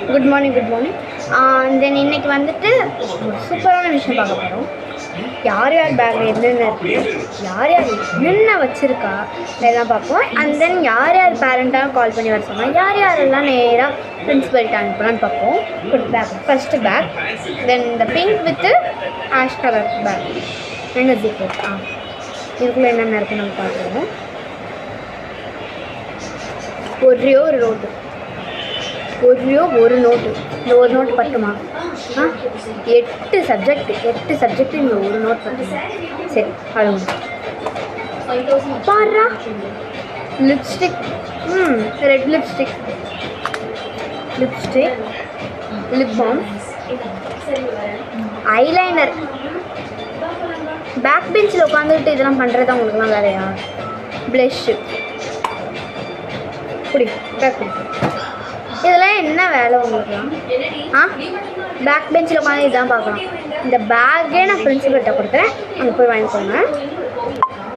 Good morning தென் இன்னைக்கு வந்துட்டு ஒரு சூப்பரான விஷயம் பார்க்க போகிறோம். யார் யார் பேக்கில் என்னென்ன இருக்குது, யார் யார் என்னென்ன வச்சுருக்கா இதெல்லாம் பார்ப்போம். அண்ட் தென் யார் யார் பேரண்ட்டாக கால் பண்ணி வர சொன்னால் யார் யாரெல்லாம் நேராக பிரின்சிபல்கிட்ட அனுப்பலான்னு பார்ப்போம். Good bag, first bag, then இந்த pink with ash colour bag, ரெண்டு ஜிப்பு. இதுக்குள்ளே என்னென்ன இருக்குன்னு நம்ம பார்த்துருவோம். ஒரே ஒரு நோட்டு, ஒரு நோட்டு. இந்த ஒரு நோட்டு பத்துமா? 8 சப்ஜெக்ட் இந்த ஒரு நோட் பத்துமா? சரி, அது பாரா. Lipstick, red lipstick, lip balm, eyeliner. Back பெஞ்சில் உட்காந்துக்கிட்டு இதெல்லாம் பண்ணுறது அவங்களுக்குலாம் வேலையா? ப்ளஷ்ஷு குடி, பேக் குடி. இதெல்லாம் என்ன வேலை உங்களுக்குலாம்? பேக் பெஞ்சில் உட்காந்து இதான் பார்க்கலாம். இந்த பேக்கே நான் பிரின்சிபல்கிட்ட கொடுக்குறேன், அங்கே போய் வாங்கிக்கோங்க.